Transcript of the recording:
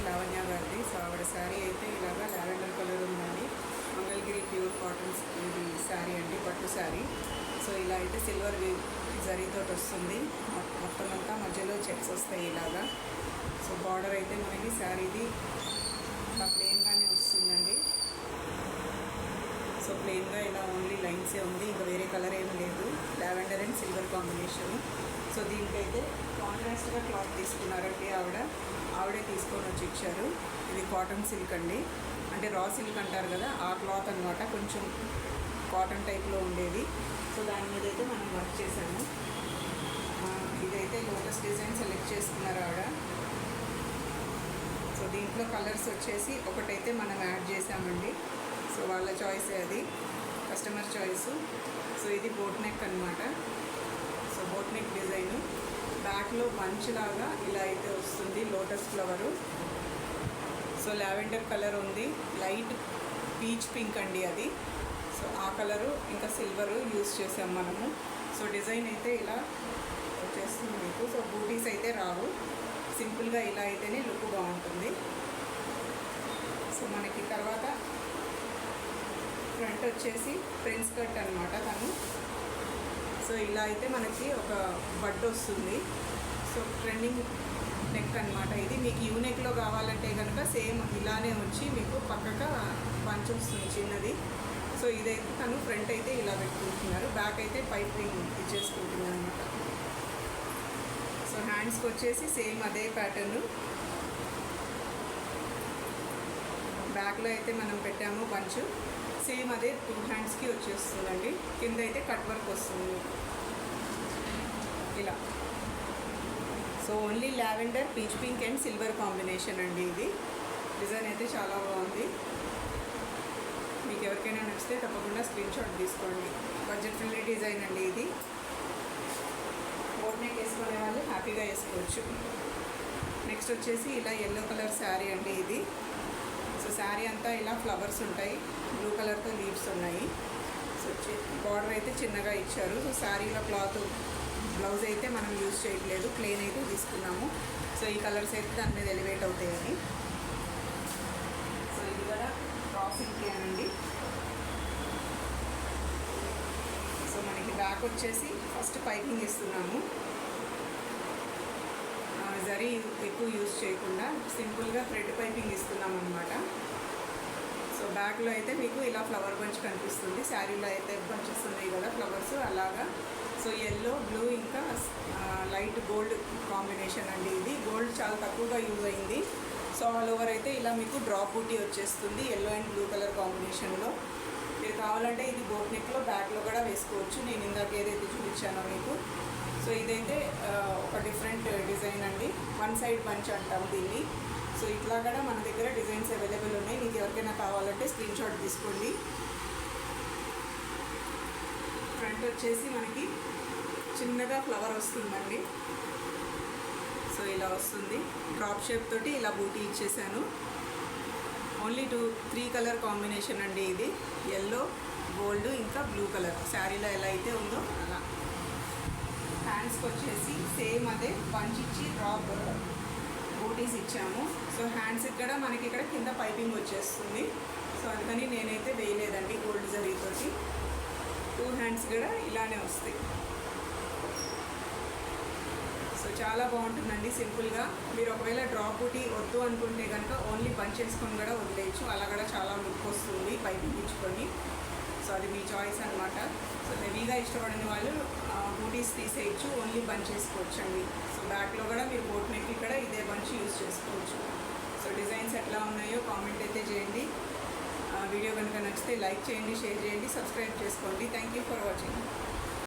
లావణ్య గారిది. సో ఆవిడ శారీ అయితే ఇలాగా లావెండర్ కలర్ ఉందండి. మంగళగిరి ప్యూర్ కాటన్ ఇది శారీ అండి, పట్టు శారీ. సో ఇలా అయితే సిల్వర్ జరీతో వస్తుంది. మొత్తం అంతా మధ్యలో చెక్స్ వస్తాయి ఇలాగా. సో బార్డర్ అయితే మనకి శారీది ఇలా ప్లెయిన్గానే వస్తుందండి. సో ప్లెయిన్గా ఇలా ఓన్లీ లైన్సే ఉంది, ఇంకా వేరే కలర్ ఏం లేదు. Lavender and silver combination. So దీనికైతే కాంట్రాస్ట్గా క్లాత్ తీసుకున్నారండి ఆవిడే తీసుకొని వచ్చి ఇచ్చారు. ఇది కాటన్ సిల్క్ అండి, అంటే రా సిల్క్ అంటారు కదా ఆ క్లాత్ అనమాట. కొంచెం కాటన్ టైప్లో ఉండేది. సో దాని మీద అయితే మనం వర్క్ చేసాము. ఇదైతే లోటస్ డిజైన్ సెలెక్ట్ చేసుకున్నారు ఆవిడ. సో దీంట్లో కలర్స్ వచ్చేసి ఒకటైతే మనం యాడ్ చేసామండి. సో వాళ్ళ చాయిసే, అది కస్టమర్ చాయిస్. సో ఇది బోట్ నెక్ అనమాట. సో బోట్ నెక్ డిజైను బ్యాక్లో బంచ్ లాగా ఇలా అయితే వస్తుంది, lotus flower. So lavender colour ఉంది, లైట్ పీచ్ పింక్ అండి అది. సో ఆ కలరు ఇంకా సిల్వరు యూస్ చేసాం మనము. సో డిజైన్ అయితే ఇలా వచ్చేస్తుంది మీకు. సో బూటీస్ అయితే రావు, సింపుల్గా ఇలా అయితేనే లుక్ బాగుంటుంది. సో మనకి తర్వాత ఫ్రంట్ వచ్చేసి ప్రిన్స్ కట్ అనమాట తను. సో ఇలా అయితే మనకి ఒక బడ్ వస్తుంది. సో ట్రెండింగ్ నెక్ అనమాట ఇది. మీకు యూ నెక్లో కావాలంటే కనుక సేమ్ ఇలానే వచ్చి మీకు పక్కగా పంచ్ వస్తుంది చిన్నది. సో ఇదైతే తను ఫ్రంట్ అయితే ఇలా పెట్టుకుంటున్నారు, బ్యాక్ అయితే పైపింగ్ ఇచ్చేసుకుంటున్నారు అనమాట. సో హ్యాండ్స్కి వచ్చేసి సేమ్ అదే ప్యాటర్ను. బ్యాక్లో అయితే మనం పెట్టాము పంచ్, సేమ్ అదే 2 హ్యాండ్స్కి వచ్చేస్తుందండి. కింద అయితే కట్ వర్క్ వస్తుంది ఇలా. So only lavender, peach pink and silver combination అండి ఇది. డిజైన్ అయితే చాలా బాగుంది. మీకు ఎవరికైనా నచ్చితే తప్పకుండా స్క్రీన్ షాట్ తీసుకోండి. బడ్జెట్ ఫ్రెండ్లీ డిజైన్ అండి ఇది. బోట్ నెక్ వేసుకునే వాళ్ళు హ్యాపీగా వేసుకోవచ్చు. నెక్స్ట్ వచ్చేసి ఇలా ఎల్లో కలర్ శారీ అండి ఇది. సో శారీ అంతా ఇలా ఫ్లవర్స్ ఉంటాయి, బ్లూ కలర్తో లీవ్స్ ఉన్నాయి. సో బార్డర్ అయితే చిన్నగా ఇచ్చారు. సో శారీలో క్లాత్ బ్లౌజ్ అయితే మనం యూజ్ చేయట్లేదు, ప్లెయిన్ అయితే తీసుకున్నాము. సో ఈ కలర్స్ అయితే దాని మీద ఎలివేట్ అవుతాయని. సో ఇది కూడా రా సిల్క్ అండి. సో మనకి బ్యాక్ వచ్చేసి ఫస్ట్ పైపింగ్ ఇస్తున్నాము. జరీ ఎక్కువ యూజ్ చేయకుండా సింపుల్గా థ్రెడ్ పైపింగ్ ఇస్తున్నాం అనమాట. సో బ్యాక్లో అయితే మీకు ఇలా ఫ్లవర్ బంచ్ కనిపిస్తుంది, శారీలో అయితే బంచెస్ ఉన్నాయి కదా ఫ్లవర్స్ అలాగా. సో ఎల్లో, బ్లూ ఇంకా లైట్ గోల్డ్ కాంబినేషన్ అండి ఇది. గోల్డ్ చాలా తక్కువగా యూజ్ అయింది. సో ఆల్ ఓవర్ అయితే ఇలా మీకు డ్రాప్ బూటీ వచ్చేస్తుంది ఎల్లో అండ్ బ్లూ కలర్ కాంబినేషన్లో. మీరు కావాలంటే ఇది బోట్ నెక్లో బ్యాక్లో కూడా వేసుకోవచ్చు, నేను ఇందాక ఏదైతే చూపించానో మీకు. సో ఇదైతే ఒక డిఫరెంట్ డిజైన్ అండి, వన్ సైడ్ బంచ్ అంటాం దీన్ని. సో ఇట్లా కూడా మన దగ్గర డిజైన్స్ అవైలబుల్ ఉన్నాయి. మీకు ఎవరికైనా కావాలంటే స్క్రీన్ షాట్ తీసుకోండి. ఫ్రంట్ వచ్చేసి మనకి చిన్నగా ఫ్లవర్ వస్తుందండి. సో ఇలా వస్తుంది, డ్రాప్ షేప్ తోటి ఇలా బూటీ ఇచ్చేసాను. ఓన్లీ 3 కలర్ కాంబినేషన్ అండి ఇది. ఎల్లో, గోల్డ్ ఇంకా బ్లూ కలర్ శారీలో ఎలా అయితే ఉందో అలా. హ్యాండ్స్కి వచ్చేసి సేమ్ అదే పంచ్ ఇచ్చి డ్రాప్ బూటీస్ ఇచ్చాము. సో హ్యాండ్స్కి కూడా మనకి ఇక్కడ కింద పైపింగ్ వచ్చేస్తుంది. సో అందుకని నేనైతే వేయలేదండి గోల్డ్ జరీతోటి. 2 హ్యాండ్స్ కూడా ఇలానే వస్తాయి. సో చాలా బాగుంటుందండి సింపుల్గా. మీరు ఒకవేళ డ్రాప్ బూటీ వద్దు అనుకుంటే కనుక ఓన్లీ బంచ్ చేసుకొని కూడా వదిలేయచ్చు, అలా కూడా చాలా లుక్ వస్తుంది పైపింగ్ ఇచ్చుకొని. సో అది మీ చాయిస్ అనమాట. సో హెవీగా ఇష్టపడిన వాళ్ళు బూటీస్ తీసేయచ్చు, ఓన్లీ బంచ్ చేసుకోవచ్చు అండి. సో బ్యాక్లో కూడా మీరు బోట్ నెక్ ఇక్కడ ఇదే బంచ్ యూజ్ చేసుకోవచ్చు. సో డిజైన్స్ ఎట్లా ఉన్నాయో కామెంట్ అయితే చేయండి. వీడియో కనుక నచ్చితే లైక్ చేయండి, షేర్ చేయండి, సబ్స్క్రైబ్ చేసుకోండి. Thank you for watching.